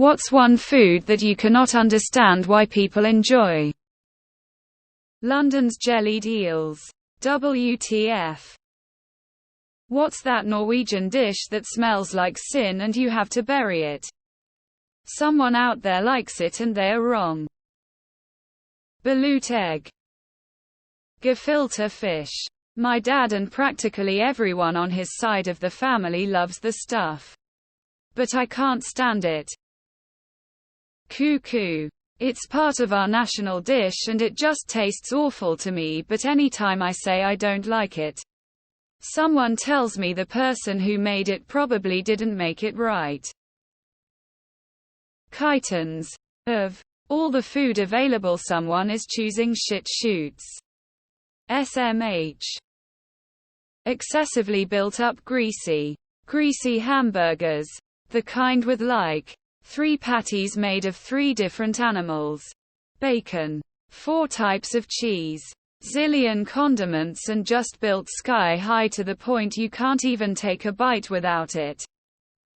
What's one food that you cannot understand why people enjoy? London's jellied eels. WTF. What's that Norwegian dish that smells like sin and you have to bury it? Someone out there likes it and they are wrong. Balut egg. Gefilte fish. My dad and practically everyone on his side of the family loves the stuff. But I can't stand it. Cuckoo. It's part of our national dish and it just tastes awful to me, but anytime I say I don't like it, someone tells me the person who made it probably didn't make it right. Chitons. Of all the food available, someone is choosing shit shoots. SMH. Excessively built up greasy hamburgers. The kind with like 3 patties made of 3 different animals. Bacon. 4 types of cheese. Zillion condiments and just built sky high to the point you can't even take a bite without it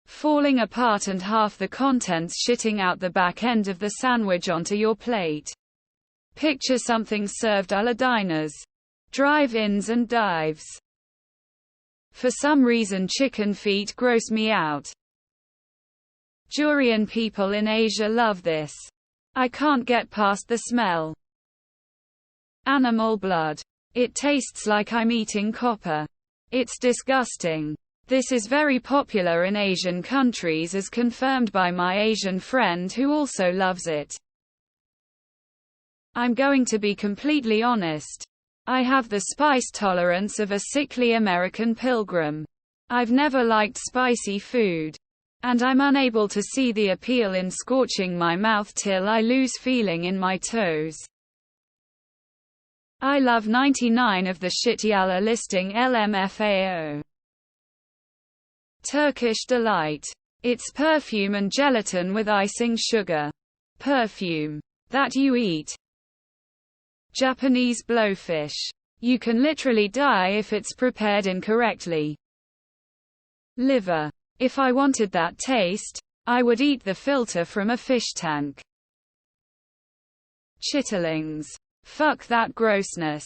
falling apart and half the contents shitting out the back end of the sandwich onto your plate. Picture something served a la diners, drive-ins and dives. For some reason chicken feet gross me out. Durian people in Asia love this. I can't get past the smell. Animal blood. It tastes like I'm eating copper. It's disgusting. This is very popular in Asian countries as confirmed by my Asian friend who also loves it. I'm going to be completely honest. I have the spice tolerance of a sickly American pilgrim. I've never liked spicy food. And I'm unable to see the appeal in scorching my mouth till I lose feeling in my toes. I love 99 of the shit yalla listing LMFAO. Turkish delight. It's perfume and gelatin with icing sugar. Perfume. That you eat. Japanese blowfish. You can literally die if it's prepared incorrectly. Liver. If I wanted that taste, I would eat the filter from a fish tank. Chitterlings. Fuck that grossness.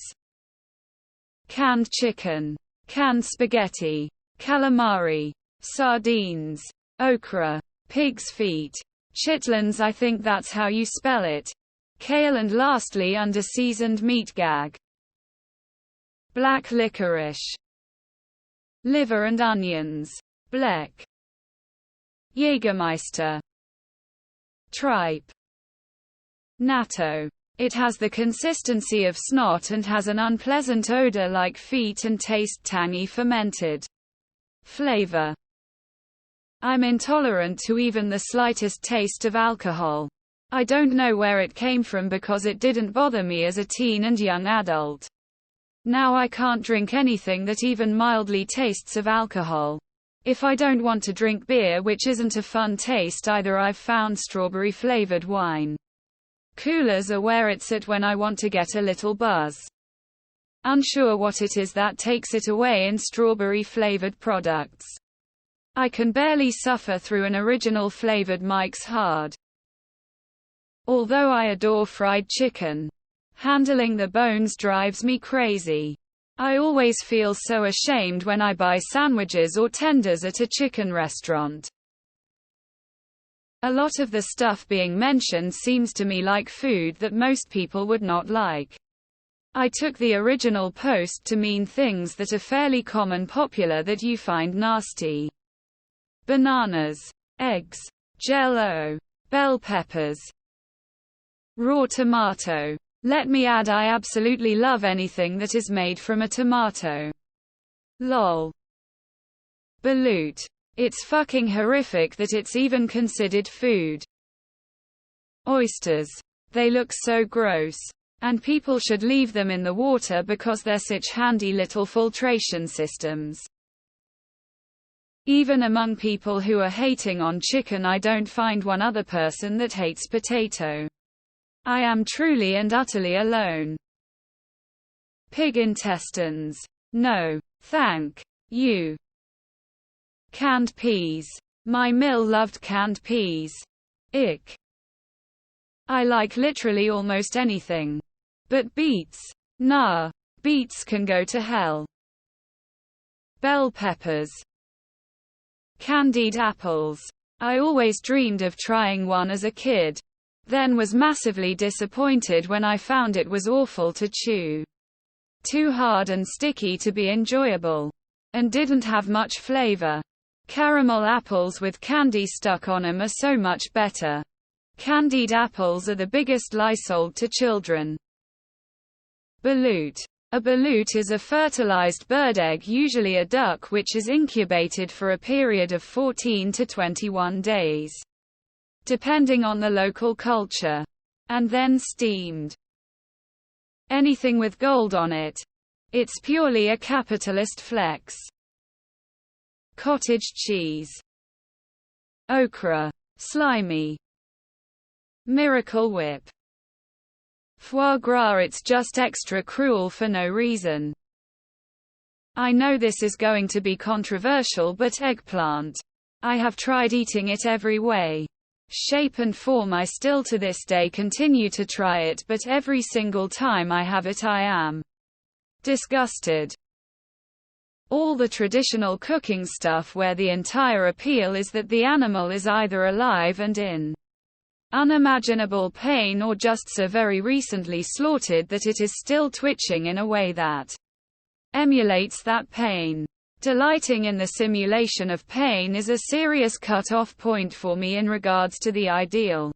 Canned chicken. Canned spaghetti. Calamari. Sardines. Okra. Pig's feet. Chitlins, I think that's how you spell it. Kale, and lastly under-seasoned meat gag. Black licorice. Liver and onions. Bleck. Jägermeister. Tripe. Natto. It has the consistency of snot and has an unpleasant odor like feet and taste tangy fermented. Flavor. I'm intolerant to even the slightest taste of alcohol. I don't know where it came from because it didn't bother me as a teen and young adult. Now I can't drink anything that even mildly tastes of alcohol. If I don't want to drink beer, which isn't a fun taste either, I've found strawberry flavored wine. Coolers are where it's at when I want to get a little buzz. Unsure what it is that takes it away in strawberry flavored products. I can barely suffer through an original flavored Mike's Hard. Although I adore fried chicken, handling the bones drives me crazy. I always feel so ashamed when I buy sandwiches or tenders at a chicken restaurant. A lot of the stuff being mentioned seems to me like food that most people would not like. I took the original post to mean things that are fairly common, popular that you find nasty. Bananas. Eggs. Jell-O. Bell peppers. Raw tomato. Let me add, I absolutely love anything that is made from a tomato. Lol. Balut. It's fucking horrific that it's even considered food. Oysters. They look so gross. And people should leave them in the water because they're such handy little filtration systems. Even among people who are hating on chicken, I don't find one other person that hates potato. I am truly and utterly alone. Pig intestines. No. Thank you. Canned peas. My mill loved canned peas. Ick. I like literally almost anything. But beets? Nah. Beets can go to hell. Bell peppers. Candied apples. I always dreamed of trying one as a kid. Then was massively disappointed when I found it was awful to chew. Too hard and sticky to be enjoyable. And didn't have much flavor. Caramel apples with candy stuck on them are so much better. Candied apples are the biggest lie sold to children. Balut. A balut is a fertilized bird egg, usually a duck, which is incubated for a period of 14 to 21 days, depending on the local culture, and then steamed. Anything with gold on it. It's purely a capitalist flex. Cottage cheese. Okra. Slimy. Miracle Whip. Foie gras. It's just extra cruel for no reason. I know this is going to be controversial, but eggplant. I have tried eating it every way, shape and form. I still to this day continue to try it, but every single time I have it I am disgusted. All the traditional cooking stuff where the entire appeal is that the animal is either alive and in unimaginable pain, or just so very recently slaughtered that it is still twitching in a way that emulates that pain. Delighting in the simulation of pain is a serious cut-off point for me in regards to the ideal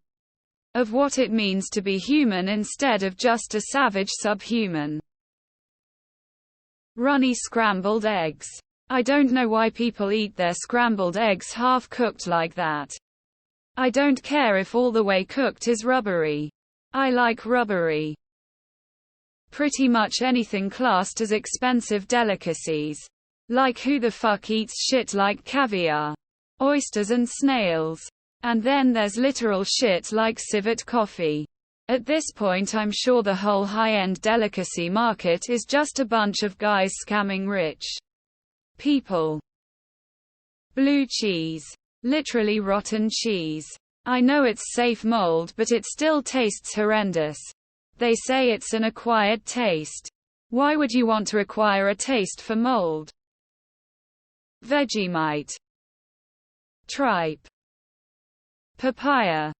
of what it means to be human instead of just a savage subhuman. Runny scrambled eggs. I don't know why people eat their scrambled eggs half-cooked like that. I don't care if all the way cooked is rubbery. I like rubbery. Pretty much anything classed as expensive delicacies. Like who the fuck eats shit like caviar, oysters and snails? And then there's literal shit like civet coffee. At this point I'm sure the whole high-end delicacy market is just a bunch of guys scamming rich people. Blue cheese. Literally rotten cheese. I know it's safe mold, but it still tastes horrendous. They say it's an acquired taste. Why would you want to acquire a taste for mold? Vegemite. Tripe. Papaya.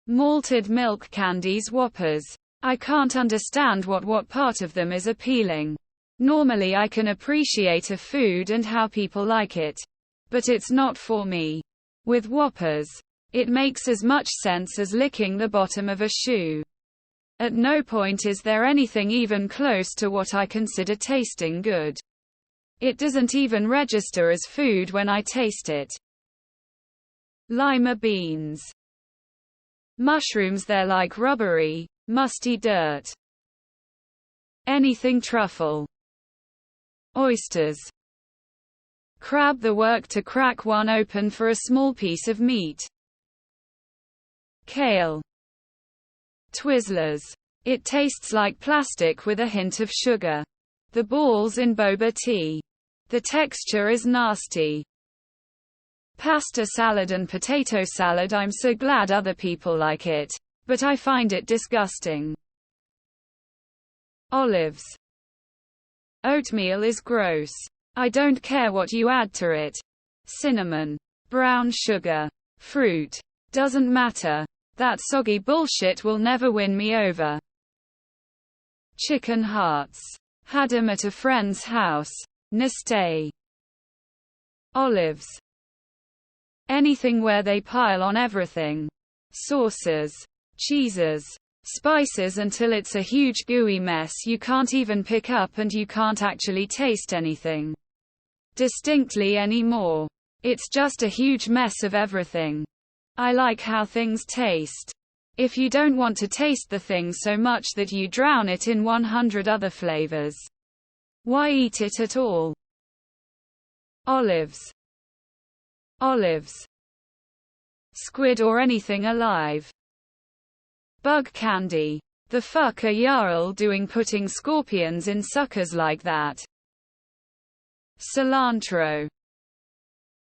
Malted milk candies. Whoppers. I can't understand what part of them is appealing. Normally I can appreciate a food and how people like it. But it's not for me. With Whoppers, it makes as much sense as licking the bottom of a shoe. At no point is there anything even close to what I consider tasting good. It doesn't even register as food when I taste it. Lima beans. Mushrooms. They're like rubbery, musty dirt. Anything truffle. Oysters. Crab. The work to crack one open for a small piece of meat. Kale. Twizzlers. It tastes like plastic with a hint of sugar. The balls in boba tea. The texture is nasty. Pasta salad and potato salad. I'm so glad other people like it, but I find it disgusting. Olives. Oatmeal is gross. I don't care what you add to it. Cinnamon. Brown sugar. Fruit. Doesn't matter. That soggy bullshit will never win me over. Chicken hearts. Had 'em at a friend's house. Nastay. Olives. Anything where they pile on everything. Sauces. Cheeses. Spices until it's a huge gooey mess you can't even pick up and you can't actually taste anything distinctly anymore. It's just a huge mess of everything. I like how things taste. If you don't want to taste the thing so much that you drown it in 100 other flavors, why eat it at all? Olives. Olives. Squid or anything alive. Bug candy. The fuck are Jarl doing putting scorpions in suckers like that? Cilantro.